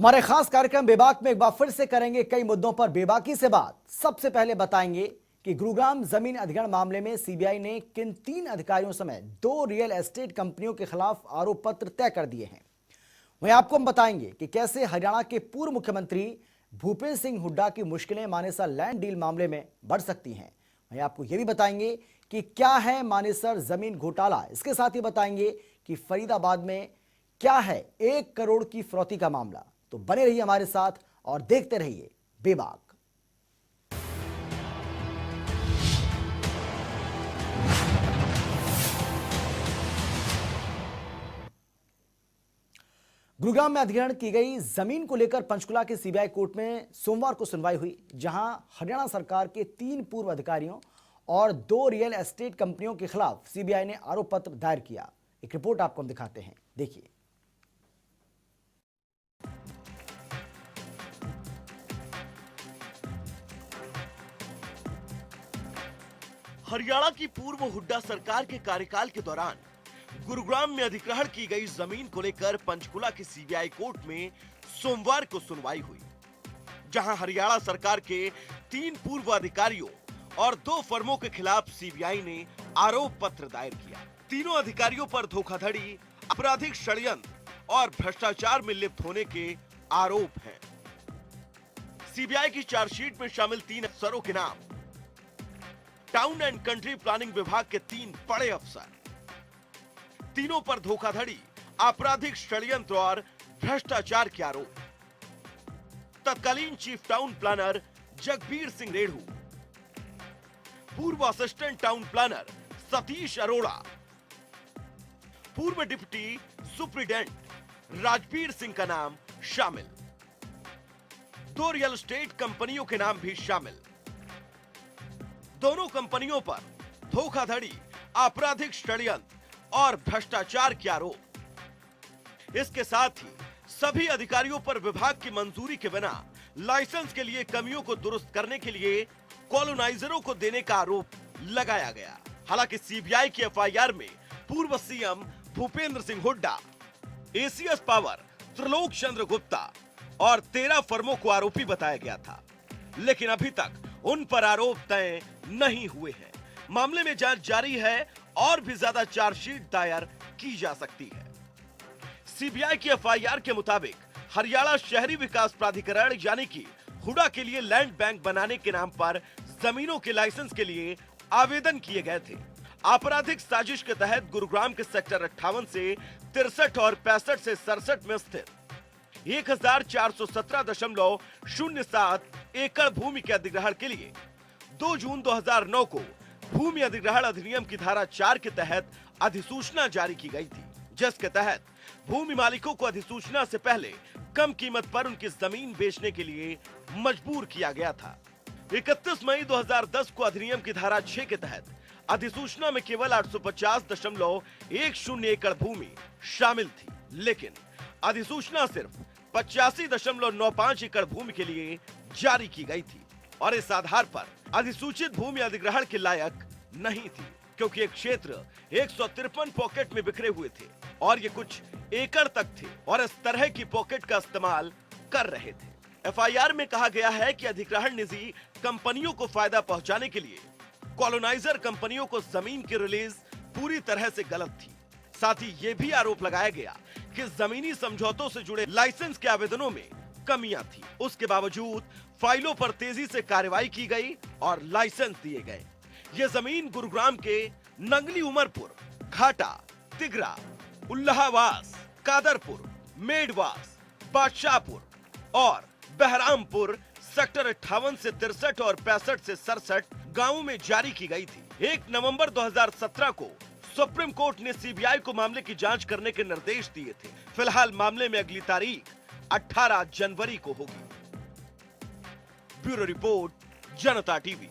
हमारे खास कार्यक्रम बेबाक में एक बार फिर से करेंगे कई मुद्दों पर बेबाकी से बात। सबसे पहले बताएंगे कि गुरुग्राम जमीन अधिग्रहण मामले में सीबीआई ने किन 3 अधिकारियों समेत 2 रियल एस्टेट कंपनियों के खिलाफ आरोप पत्र तय कर दिए हैं। वहीं आपको हम बताएंगे कि कैसे हरियाणा के पूर्व मुख्यमंत्री भूपेंद्र सिंह हुड्डा की मुश्किलें मानेसर लैंड डील मामले में बढ़ सकती हैं। वहीं आपको यह भी बताएंगे कि क्या है मानेसर जमीन घोटाला। इसके साथ ही बताएंगे कि फरीदाबाद में क्या है 1 करोड़ की फिरौती का मामला। तो बने रहिए हमारे साथ और देखते रहिए बेबाक। गुरुग्राम में अधिग्रहण की गई जमीन को लेकर पंचकुला के सीबीआई कोर्ट में सोमवार को सुनवाई हुई, जहां हरियाणा सरकार के 3 पूर्व अधिकारियों और 2 रियल एस्टेट कंपनियों के खिलाफ सीबीआई ने आरोप पत्र दायर किया। एक रिपोर्ट आपको हम दिखाते हैं, देखिए। हरियाणा की पूर्व हुड्डा सरकार के कार्यकाल के दौरान गुरुग्राम में अधिग्रहण की गई जमीन को लेकर पंचकुला की सीबीआई कोर्ट में सोमवार को सुनवाई हुई, जहां हरियाणा सरकार के 3 पूर्व अधिकारियों और 2 फर्मों के खिलाफ सीबीआई ने आरोप पत्र दायर किया। तीनों अधिकारियों पर धोखाधड़ी, आपराधिक षड्यंत्र और भ्रष्टाचार में लिप्त होने के आरोप हैं। सीबीआई की चार्जशीट में शामिल 3 अफसरों के नाम टाउन एंड कंट्री प्लानिंग विभाग के 3 बड़े अफसर, तीनों पर धोखाधड़ी, आपराधिक षड्यंत्र और भ्रष्टाचार के आरोप। तत्कालीन chief town planner Jagbir Singh Redhu, पूर्व assistant town planner Satish Arora, पूर्व डिप्टी सुप्रिटेंडेंट राजबीर सिंह का नाम शामिल। 2 रियल एस्टेट कंपनियों के नाम भी शामिल। दोनों कंपनियों पर धोखाधड़ी, आपराधिक षड्यंत्र और भ्रष्टाचार के आरोप। इसके साथ ही सभी अधिकारियों पर विभाग की मंजूरी के बिना लाइसेंस के लिए कमियों को दुरुस्त करने के लिए कॉलोनाइजरों को देने का आरोप लगाया गया। हालांकि सीबीआई की एफआईआर में पूर्व CM Bhupendra Singh Hooda, ACS power Trilok Chandra Gupta और 13 फर्मों को आरोपी बताया गया था, लेकिन अभी तक उन पर आरोप तय नहीं हुए हैं। मामले में जांच जारी है और भी ज्यादा चार्जशीट दायर की जा सकती है। सीबीआई की एफआईआर के मुताबिक हरियाणा शहरी विकास प्राधिकरण यानी कि हुडा के लिए लैंड बैंक बनाने के नाम पर जमीनों के लाइसेंस के लिए आवेदन किए गए थे। आपराधिक साजिश के तहत गुरुग्राम के सेक्टर 58 से 63 और 65 से 67 में स्थित 1417.07 एकड़ भूमि के अधिग्रहण के लिए 2 जून 2009 को भूमि अधिग्रहण अधिनियम की धारा 4 के तहत अधिसूचना जारी की गई थी, जिसके तहत भूमि मालिकों को अधिसूचना से पहले कम कीमत पर उनकी जमीन बेचने के लिए मजबूर किया गया था। 31 मई 2010 को अधिनियम की धारा 6 के तहत अधिसूचना में केवल 850.10 एकड़ भूमि शामिल थी, लेकिन अधिसूचना सिर्फ 85.95 एकड़ भूमि के लिए जारी की गई थी और इस आधार पर अधिसूचित भूमि अधिग्रहण के लायक नहीं थी, क्योंकि एक क्षेत्र 153 पॉकेट में बिखरे हुए थे और ये कुछ एकड़ तक थे और इस तरह की पॉकेट का इस्तेमाल कर रहे थे। एफआईआर में कहा गया है कि अधिग्रहण निजी कंपनियों को फायदा पहुंचाने के लिए कॉलोनाइजर कंपनियों को जमीन की रिलीज पूरी तरह से गलत थी। साथ ही ये भी आरोप लगाया गया कि जमीनी समझौतों से जुड़े लाइसेंस के आवेदनों में कमियां थी। उसके बावजूद फाइलों पर तेजी से कार्रवाई की गई और लाइसेंस दिए गए। ये जमीन गुरुग्राम के नंगली उमरपुर, घाटा, तिगरा, उल्लाहवास, कादरपुर, मेडवास, बादशाहपुर और बहरामपुर सेक्टर 58 से 63 और 65 से 67 गांवों में जारी की गई थी। 1 नवंबर 2017 को सुप्रीम कोर्ट ने सीबीआई को मामले की जांच करने के निर्देश दिए थे। फिलहाल मामले में अगली तारीख 18 जनवरी को होगी। ब्यूरो रिपोर्ट, जनता टीवी।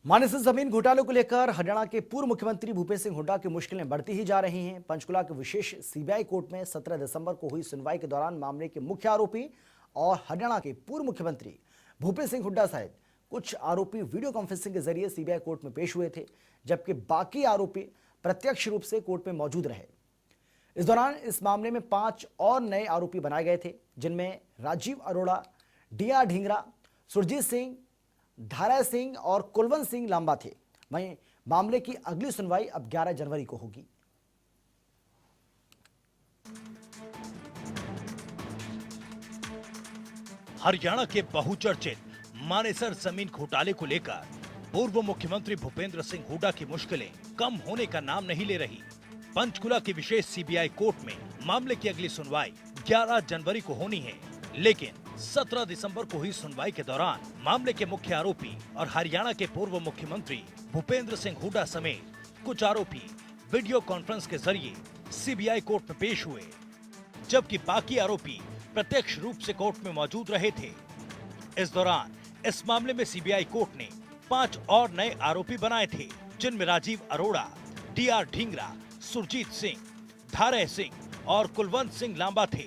मानेसर जमीन घोटाले को लेकर हरियाणा के पूर्व मुख्यमंत्री भूपेंद्र सिंह हुड्डा की मुश्किलें बढ़ती ही जा रही हैं। पंचकुला के विशेष सीबीआई कोर्ट में 17 दिसंबर को हुई सुनवाई के दौरान मामले के मुख्य आरोपी और हरियाणा के पूर्व मुख्यमंत्री भूपेंद्र सिंह हुड्डा सहित कुछ आरोपी वीडियो कॉन्फ्रेंसिंग के जरिए सीबीआई कोर्ट में पेश हुए थे, जबकि बाकी आरोपी प्रत्यक्ष रूप से कोर्ट में मौजूद रहे। इस दौरान इस मामले में 5 और नए आरोपी बनाए गए थे, जिनमें राजीव अरोड़ा, डीआर ढींगरा, सुरजीत सिंह, धारा सिंह और कुलवंत सिंह लांबा थे। वहीं मामले की अगली सुनवाई अब 11 जनवरी को होगी। हरियाणा के बहुचर्चित मानेसर जमीन घोटाले को लेकर पूर्व मुख्यमंत्री भूपेंद्र सिंह हुड्डा की मुश्किलें कम होने का नाम नहीं ले रही। पंचकुला की विशेष सीबीआई कोर्ट में मामले की अगली सुनवाई 11 जनवरी को होनी है, लेकिन 17 दिसंबर को हुई सुनवाई के दौरान मामले के मुख्य आरोपी और हरियाणा के पूर्व मुख्यमंत्री भूपेंद्र सिंह हुड्डा समेत कुछ आरोपी वीडियो कॉन्फ्रेंस के जरिए सीबीआई कोर्ट में पेश हुए, जबकि बाकी आरोपी प्रत्यक्ष रूप से कोर्ट में मौजूद रहे थे। इस दौरान इस मामले में सीबीआई कोर्ट ने 5 और नए आरोपी बनाए थे, जिनमें राजीव अरोड़ा, डीआर ढींगरा, सुरजीत सिंह, धारा सिंह और कुलवंत सिंह लांबा थे।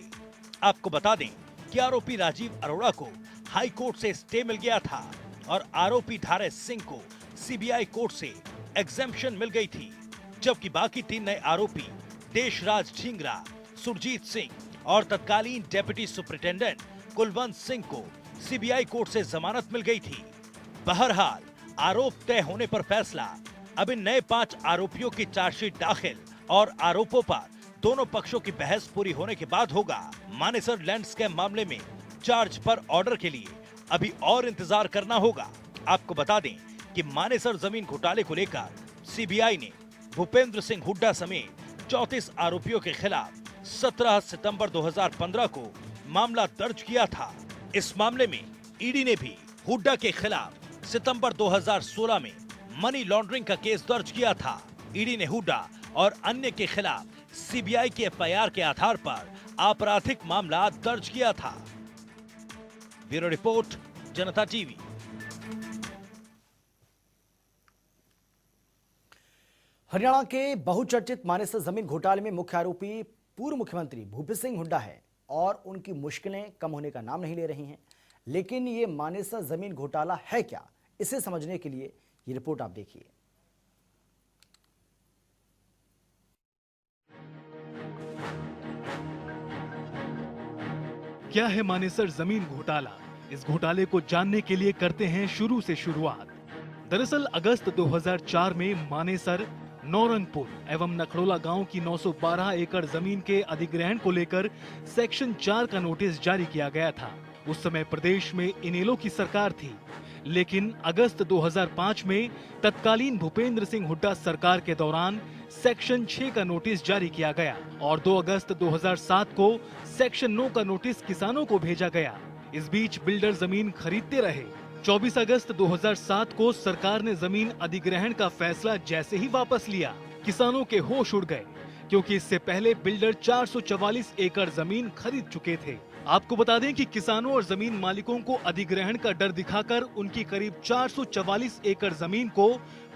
आपको बता दें कि आरोपी राजीव अरोड़ा को हाई कोर्ट से स्टे मिल गया था और आरोपी धारा सिंह को सीबीआई कोर्ट से एग्जेम्पशन मिल गई थी, जबकि बाकी 3 नए आरोपी देशराज ढींगरा, सुरजीत सिंह और तत्कालीन डेप्यूटी सुपरिटेंडेंट कुलवंत सिंह को सीबीआई कोर्ट से जमानत मिल गई थी। बहरहाल आरोप तय होने पर फैसला अब इन नए 5 आरोपियों की चार्जशीट दाखिल और आरोपों पर दोनों पक्षों की बहस पूरी होने के बाद होगा। मानेसर लैंड स्कैम मामले में चार्ज पर ऑर्डर के लिए अभी और इंतजार करना होगा। आपको बता दें कि मानेसर जमीन घोटाले को लेकर सीबीआई ने भूपेंद्र सिंह हुड्डा समेत 34 आरोपियों के खिलाफ 17 सितंबर 2015 को मामला दर्ज किया था। इस मामले में ईडी ने भी हुड्डा के खिलाफ सितंबर 2016 में मनी लॉन्ड्रिंग का केस दर्ज किया था। ईडी ने हुड्डा और अन्य के खिलाफ सीबीआई के एफआईआर के आधार पर आपराधिक मामला दर्ज किया था। ब्यूरो रिपोर्ट, जनता टीवी। हरियाणा के बहुचर्चित मानेसर जमीन घोटाले में मुख्य आरोपी पूर्व मुख्यमंत्री भूपेंद्र सिंह हुड्डा है और उनकी मुश्किलें कम होने का नाम नहीं ले रही हैं। लेकिन ये मानेसर जमीन घोटाला है क्या, इसे समझने के लिए ये रिपोर्ट आप देखिए। क्या है मानेसर जमीन घोटाला? इस घोटाले को जानने के लिए करते हैं शुरू से शुरुआत। दरअसल अगस्त 2004 में मानेसर, नौरंगपुर एवं नखड़ोला गांव की 912 एकड़ जमीन के अधिग्रहण को लेकर सेक्शन 4 का नोटिस जारी किया गया था। उस समय प्रदेश में इनेलो की सरकार थी, लेकिन अगस्त 2005 में तत्कालीन भूपेंद्र सिंह हुड्डा सरकार के दौरान सेक्शन 6 का नोटिस जारी किया गया और 2 अगस्त 2007 को सेक्शन 9 का नोटिस किसानों को भेजा गया। इस बीच बिल्डर जमीन खरीदते रहे। 24 अगस्त 2007 को सरकार ने जमीन अधिग्रहण का फैसला जैसे ही वापस लिया, किसानों के होश उड़ गए, क्योंकि इससे पहले बिल्डर 444 एकड़ जमीन खरीद चुके थे। आपको बता दें कि किसानों और जमीन मालिकों को अधिग्रहण का डर दिखाकर उनकी करीब 444 एकड़ जमीन को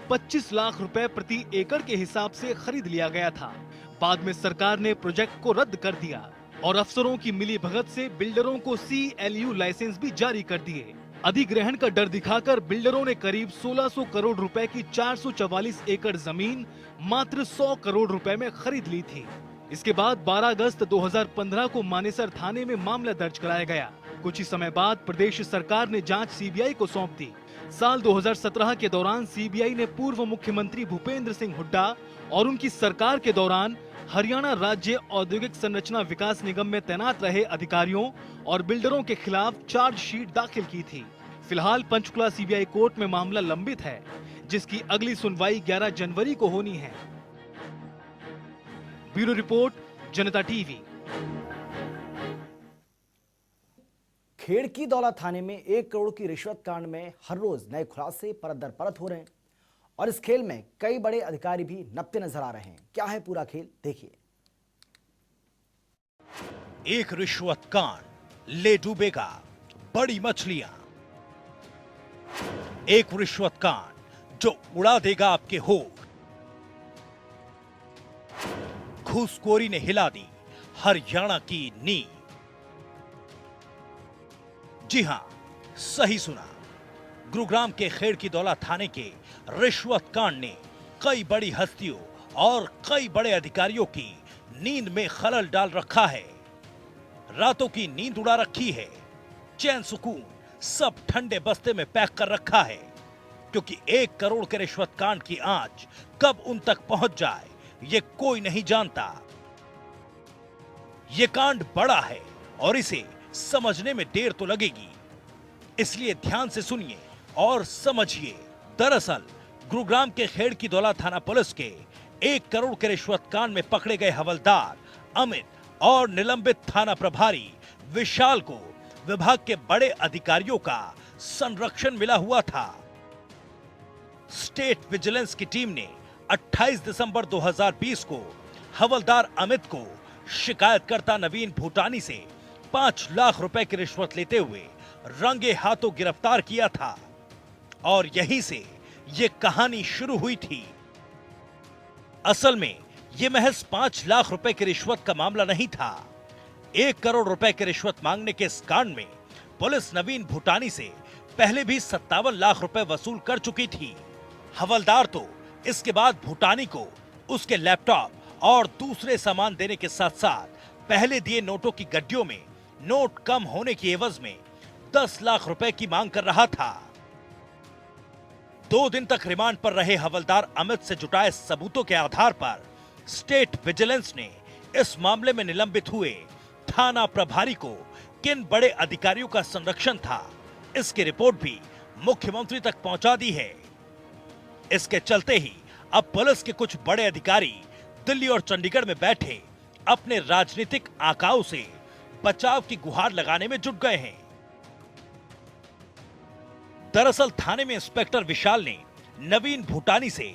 25 लाख रुपए प्रति एकड़ के हिसाब से खरीद लिया गया था। बाद में सरकार ने प्रोजेक्ट को रद्द कर दिया और अफसरों की मिलीभगत से बिल्डरों को CLU लाइसेंस भी जारी कर दिए। अधिग्रहण का डर दिखाकर बिल्डरों ने करीब 1600 करोड़ रुपए की 444 एकड़ जमीन मात्र 100 करोड़ रुपए में खरीद ली थी। इसके बाद 12 अगस्त 2015 को मानेसर थाने में मामला दर्ज कराया गया। कुछ ही समय बाद प्रदेश सरकार ने जांच सीबीआई को सौंप दी। साल 2017 के दौरान सीबीआई ने पूर्व मुख्यमंत्री भूपेंद्र सिंह हुड्डा और उनकी सरकार के दौरान हरियाणा राज्य औद्योगिक संरचना विकास निगम में तैनात रहे अधिकारियों और बिल्डरों के खिलाफ चार्जशीट दाखिल की थी। फिलहाल पंचकुला सीबीआई कोर्ट में मामला लंबित है, जिसकी अगली सुनवाई 11 जनवरी को होनी है। ब्यूरो रिपोर्ट, जनता टीवी। खेड़की दौला थाने में 1 करोड़ की रिश्वत कांड में हर रोज नए खुलासे परत दर परत हो रहे हैं और इस खेल में कई बड़े अधिकारी भी नपते नजर आ रहे हैं। क्या है पूरा खेल, देखिए। एक रिश्वत कांड ले डूबेगा बड़ी मछलियां। एक रिश्वत कांड जो उड़ा देगा आपके होश। घूसखोरी ने हिला दी हरियाणा की नींव। जी हां, सही सुना। गुरुग्राम के खेड़की दौला थाने के रिश्वत कांड ने कई बड़ी हस्तियों और कई बड़े अधिकारियों की नींद में खलल डाल रखा है, रातों की नींद उड़ा रखी है, चैन सुकून सब ठंडे बस्ते में पैक कर रखा है, क्योंकि 1 करोड़ के रिश्वत कांड की आंच कब उन तक पहुंच जाए ये कोई नहीं जानता। ये कांड बड़ा है और इसे समझने में देर तो लगेगी, इसलिए ध्यान से सुनिए और समझिए। दरअसल गुरुग्राम के खेड़ की दौला थाना पुलिस के 1 करोड़ के रिश्वत कांड में पकड़े गए हवलदार अमित और निलंबित थाना प्रभारी विशाल को विभाग के बड़े अधिकारियों का संरक्षण मिला हुआ था। स्टेट विजिलेंस की टीम ने 28 दिसंबर 2020 को हवलदार अमित को शिकायतकर्ता नवीन भूटानी से 5 लाख रुपए की रिश्वत लेते हुए रंगे हाथों गिरफ्तार किया था और यहीं से ये कहानी शुरू हुई थी। असल में ये महज 5 लाख रुपए की रिश्वत का मामला नहीं था। 1 करोड़ रुपए की रिश्वत मांगने के इस कांड में पुलिस नवीन भूटानी से पहले भी 57 लाख रुपए वसूल कर चुकी थी। हवलदार तो इसके बाद भूटानी को उसके लैपटॉप और दूसरे सामान देने के साथ साथ पहले दिए नोटों की गड्डियों में नोट कम होने की एवज में 10 लाख रुपए की मांग कर रहा था। 2 दिन तक रिमांड पर रहे हवलदार अमित से जुटाए सबूतों के आधार पर स्टेट विजिलेंस ने इस मामले में निलंबित हुए थाना प्रभारी को किन बड़े अधिकारियों का संरक्षण था, इसकी रिपोर्ट भी मुख्यमंत्री तक पहुंचा दी है। इसके चलते ही अब पुलिस के कुछ बड़े अधिकारी दिल्ली और चंडीगढ़ में बैठे अपने राजनीतिक आकाओं से बचाव की गुहार लगाने में जुट गए हैं। दरअसल थाने में इंस्पेक्टर विशाल ने नवीन भूटानी से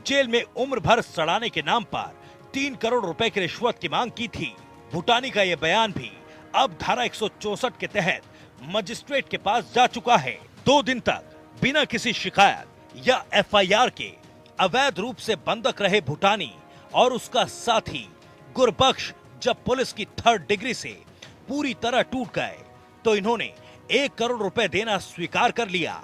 जेल में उम्र भर सड़ाने के नाम पर 3 करोड़ रुपए की रिश्वत की मांग की थी। भूटानी का यह बयान भी अब धारा 164 के तहत मजिस्ट्रेट के पास जा चुका है। 2 दिन तक बिना किसी शिकायत या एफआईआर के अवैध रूप से बंधक रहे भूटानी और उसका साथी गुरबख्श जब पुलिस की 3rd डिग्री से पूरी तरह टूट गए तो इन्होंने 1 करोड़ रुपए देना स्वीकार कर लिया।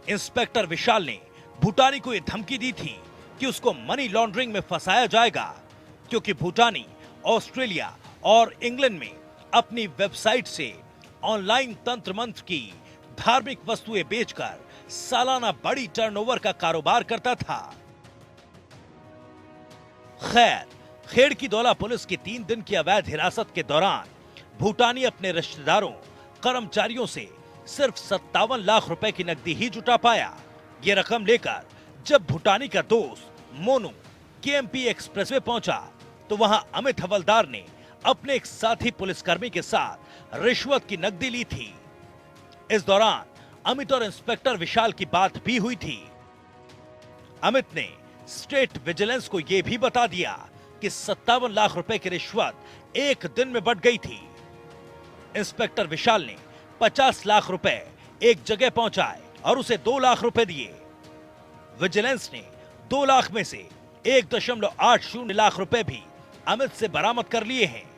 इंस्पेक्टर विशाल ने भूटानी को यह धमकी दी थी कि उसको मनी लॉन्ड्रिंग में फंसाया जाएगा, क्योंकि भूटानी ऑस्ट्रेलिया और इंग्लैंड में अपनी वेबसाइट से ऑनलाइन तंत्र मंत्र की धार्मिक वस्तुएं बेचकर सालाना बड़ी टर्नओवर का कारोबार करता था। खैर, खेड़ की दौला पुलिस की 3 दिन की अवैध हिरासत के दौरान भूटानी अपने रिश्तेदारों कर्मचारियों से सिर्फ 57 लाख रुपए की नकदी ही जुटा पाया। ये रकम लेकर जब भूटानी का दोस्त मोनू केएमपी एक्सप्रेसवे पहुंचा तो वहां अमित हवलदार ने अपने एक साथी पुलिसकर्मी के साथ रिश्वत की नकदी ली थी। इस दौरान अमित और इंस्पेक्टर विशाल की बात भी हुई थी। अमित ने स्टेट विजिलेंस को यह भी बता दिया कि 57 लाख रुपए की रिश्वत 1 दिन में बढ़ गई थी। इंस्पेक्टर विशाल ने 50 लाख रुपए एक जगह पहुंचाए और उसे 2 लाख रुपए दिए। विजिलेंस ने 2 लाख में से 1.80 लाख रुपए भी अमित से बरामद कर लिए हैं।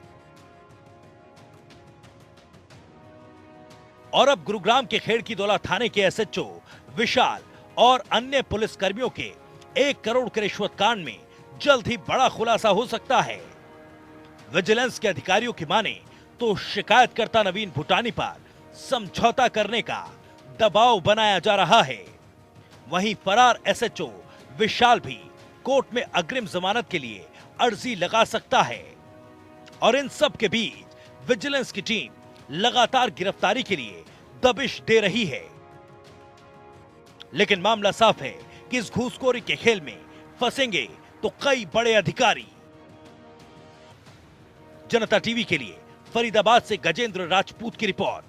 और अब गुरुग्राम के खेड़ की दौला थाने के एसएचओ विशाल और अन्य पुलिसकर्मियों के 1 करोड़ के रिश्वत कांड में जल्द ही बड़ा खुलासा हो सकता है। विजिलेंस के अधिकारियों की माने तो शिकायतकर्ता नवीन भूटानी पर समझौता करने का दबाव बनाया जा रहा है। वहीं फरार एसएचओ विशाल भी कोर्ट में अग्रिम जमानत के लिए अर्जी लगा सकता है। और इन सब के बीच विजिलेंस की टीम लगातार गिरफ्तारी के लिए दबिश दे रही है। लेकिन मामला साफ है कि इस घूसखोरी के खेल में फंसेंगे तो कई बड़े अधिकारी। जनता टीवी के लिए फरीदाबाद से गजेंद्र राजपूत की रिपोर्ट।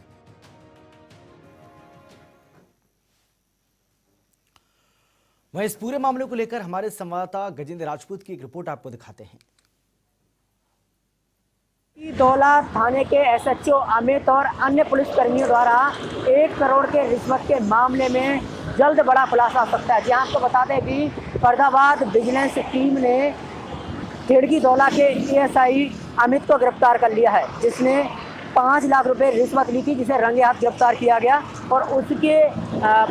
वहीं इस पूरे मामले को लेकर हमारे संवाददाता गजेंद्र राजपूत की एक रिपोर्ट आपको दिखाते हैं। दौला थाने के एसएचओ अमित और अन्य पुलिसकर्मियों द्वारा 1 करोड़ के रिश्वत के मामले में जल्द बड़ा खुलासा हो सकता है। जी आपको बता दें कि फरीदाबाद विजिलेंस टीम ने खेड़की दौला के एएसआई अमित को गिरफ्तार कर लिया है, जिसने 5 लाख रुपए रिश्वत ली थी, जिसे रंगे हाथ गिरफ्तार किया गया। और उसके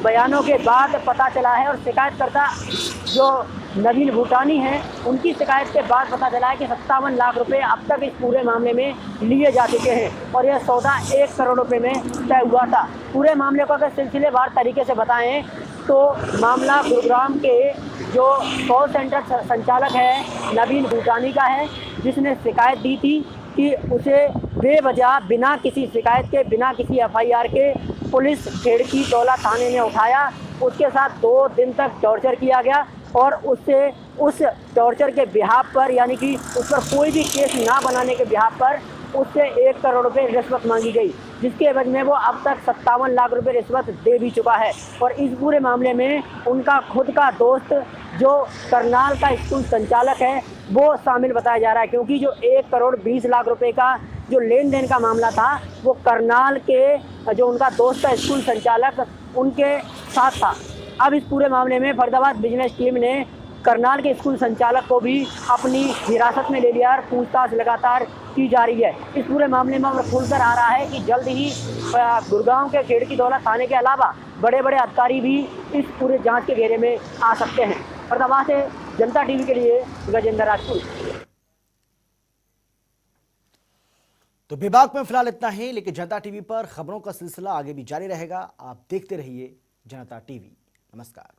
बयानों के बाद पता चला है और शिकायतकर्ता जो नवीन भूटानी हैं, उनकी शिकायत के बाद पता चला है कि 57 लाख रुपए अब तक इस पूरे मामले में लिए जा चुके हैं और यह सौदा 1 करोड़ रुपए में तय हुआ था। पूरे मामले को अगर सिलसिलेवार तरीके से बताएं तो मामला गुरुग्राम के जो कॉल सेंटर संचालक है नवीन भूटानी का है, जिसने शिकायत दी थी कि उसे बेवजह बिना किसी शिकायत के, बिना किसी FIR के पुलिस खेड़की दौला थाने में उठाया। उसके साथ 2 दिन तक टॉर्चर किया गया और उससे उस टॉर्चर के बिहाफ पर, यानी कि उस पर कोई भी केस ना बनाने के बिहाफ पर उससे 1 करोड़ रुपए रिश्वत मांगी गई, जिसके एवज में वो अब तक 57 लाख रुपए रिश्वत दे भी चुका है। और इस पूरे मामले में उनका खुद का दोस्त जो करनाल का स्कूल संचालक है वो शामिल बताया जा रहा है, क्योंकि जो 1 करोड़ 20 लाख रुपए का जो लेन देन का मामला था वो करनाल के जो उनका दोस्त है स्कूल संचालक उनके साथ था। अब इस पूरे मामले में फरीदाबाद विजिलेंस टीम ने करनाल के स्कूल संचालक को भी अपनी हिरासत में ले लिया और पूछताछ लगातार की जा रही है। इस पूरे मामले में खुलकर आ रहा है कि जल्द ही गुड़गांव के खेड़की दौला थाने के अलावा बड़े बड़े अधिकारी भी इस पूरे जांच के घेरे में आ सकते हैं। फरीदाबाद से जनता टीवी के लिए गजेंद्र राजपूत। तो विभाग में फिलहाल इतना ही, लेकिन जनता टीवी पर खबरों का सिलसिला आगे भी जारी रहेगा। आप देखते रहिए जनता टीवी। नमस्कार।